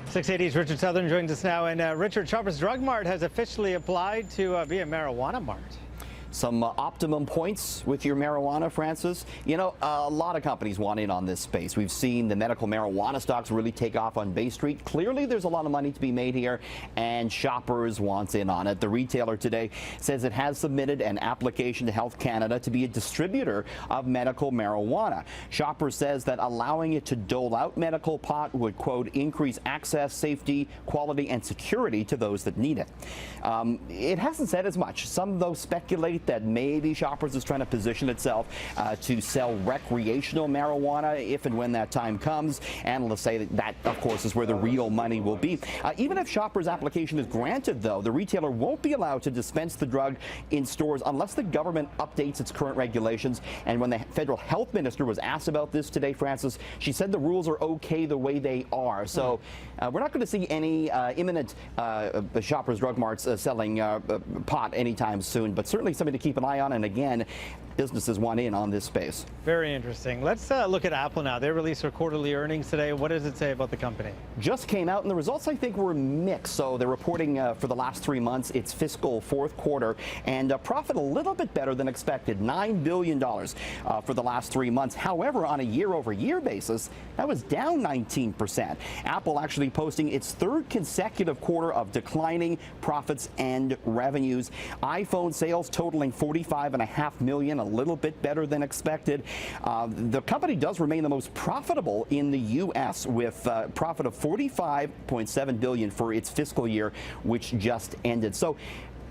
680's Richard Southern joins us now. And Richard, Shoppers Drug Mart has officially applied to be a marijuana mart. Some optimum points with your marijuana, Francis. You know, a lot of companies want in on this space. We've seen the medical marijuana stocks really take off on Bay Street. Clearly, there's a lot of money to be made here, and Shoppers wants in on it. The retailer today says it has submitted an application to Health Canada to be a distributor of medical marijuana. Shoppers says that allowing it to dole out medical pot would, quote, increase access, safety, quality, and security to those that need it. It hasn't said as much. Some, though, speculate that maybe Shoppers is trying to position itself to sell recreational marijuana if and when that time comes. Analysts say that, of course, is where the real money will be. Even if Shoppers' application is granted, though, the retailer won't be allowed to dispense the drug in stores unless the government updates its current regulations. And when the federal health minister was asked about this today, Francis, she said the rules are okay the way they are. So we're not going to see any imminent Shoppers Drug Marts selling pot anytime soon, but certainly something to keep an eye on. And again, businesses want in on this space. Very interesting. Let's look at Apple now. They released their quarterly earnings today. What does it say about the company? Just came out, and the results, I think, were mixed. So they're reporting for the last 3 months, its fiscal fourth quarter, and profit a little bit better than expected, $9 billion for the last 3 months. However, on a year-over-year basis, that was down 19%. Apple actually posting its third consecutive quarter of declining profits and revenues. iPhone sales totaling 45.5 million, a little bit better than expected. The company does remain the most profitable in the U.S. with profit of $45.7 billion for its fiscal year, which just ended. So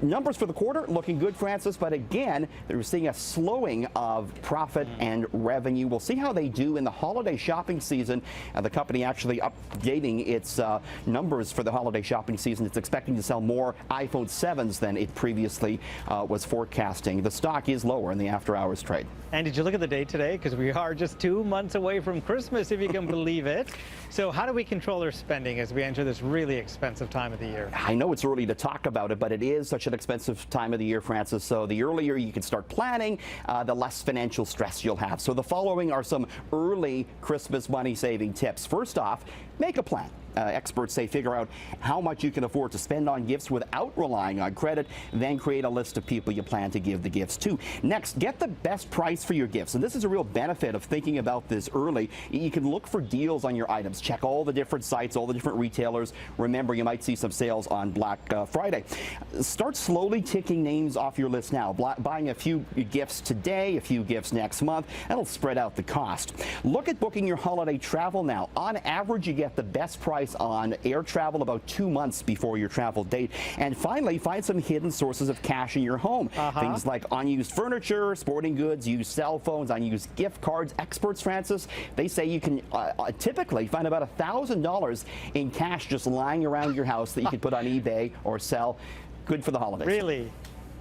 numbers for the quarter looking good, Francis, but again, they're seeing a slowing of profit and revenue. We'll see how they do in the holiday shopping season. The company actually updating its numbers for the holiday shopping season. It's expecting to sell more iPhone 7s than it previously was forecasting. The stock is lower in the after-hours trade. And did you look at the date today? Because we are just 2 months away from Christmas, if you can believe it. So how do we control our spending as we enter this really expensive time of the year? I know it's early to talk about it, but it is such an expensive time of the year, Francis. So the earlier you can start planning, the less financial stress you'll have. So the following are some early Christmas money-saving tips. First off, make a plan. Experts say figure out how much you can afford to spend on gifts without relying on credit, then create a list of people you plan to give the gifts to. Next, get the best price for your gifts. And this is a real benefit of thinking about this early. You can look for deals on your items. Check all the different sites, all the different retailers. Remember, you might see some sales on Black Friday. Start slowly ticking names off your list now. Buying a few gifts today, a few gifts next month. That'll spread out the cost. Look at booking your holiday travel now. On average, you get the best price on air travel about 2 months before your travel date. And finally, find some hidden sources of cash in your home. Things like unused furniture, sporting goods, used cell phones, unused gift cards. Experts, Francis, they say you can typically find about $1,000 in cash just lying around your house that you can put on eBay or sell. Good for the holidays. Really?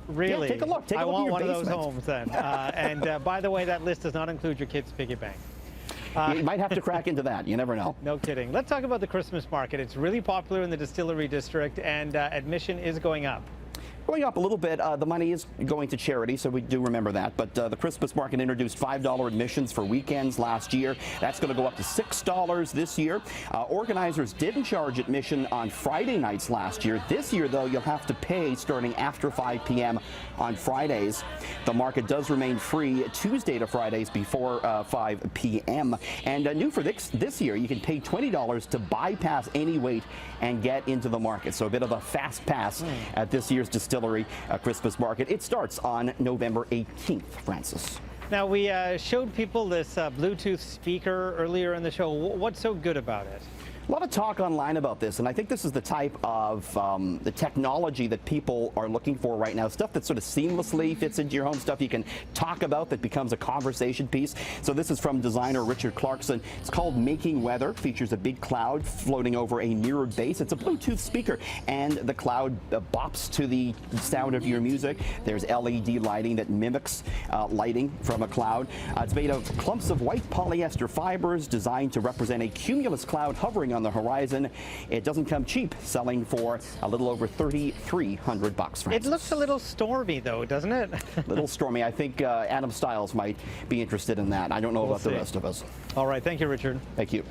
Really? Yeah, take a look. Take a look I want at your one basement. of those homes then. And by the way, that list does not include your kids' piggy bank. You might have to crack into that. You never know. No kidding. Let's talk about the Christmas market. It's really popular in the Distillery District, and admission is going up. Going up a little bit. The money is going to charity, so we do remember that. But the Christmas market introduced $5 admissions for weekends last year. That's going to go up to $6 this year. Organizers didn't charge admission on Friday nights last year. This year, though, you'll have to pay starting after 5 p.m. on Fridays. The market does remain free Tuesday to Fridays before 5 p.m. And new for this year, you can pay $20 to bypass any wait and get into the market. So a bit of a fast pass at this year's Distillery Christmas market. It starts on November 18th, Francis. Now, we showed people this Bluetooth speaker earlier in the show. What's so good about it? A lot of talk online about this, and I think this is the type of the technology that people are looking for right now. Stuff that sort of seamlessly fits into your home, stuff you can talk about that becomes a conversation piece. So this is from designer Richard Clarkson. It's called Making Weather. Features a big cloud floating over a mirrored base. It's a Bluetooth speaker, and the cloud bops to the sound of your music. There's LED lighting that mimics lighting from a cloud. It's made of clumps of white polyester fibers designed to represent a cumulus cloud hovering on the horizon. It doesn't come cheap, selling for a little over $3,300, Francis. It looks a little stormy, though, doesn't it? A little stormy. I think Adam Stiles might be interested in that. I don't know about the rest of us. All right. Thank you, Richard. Thank you.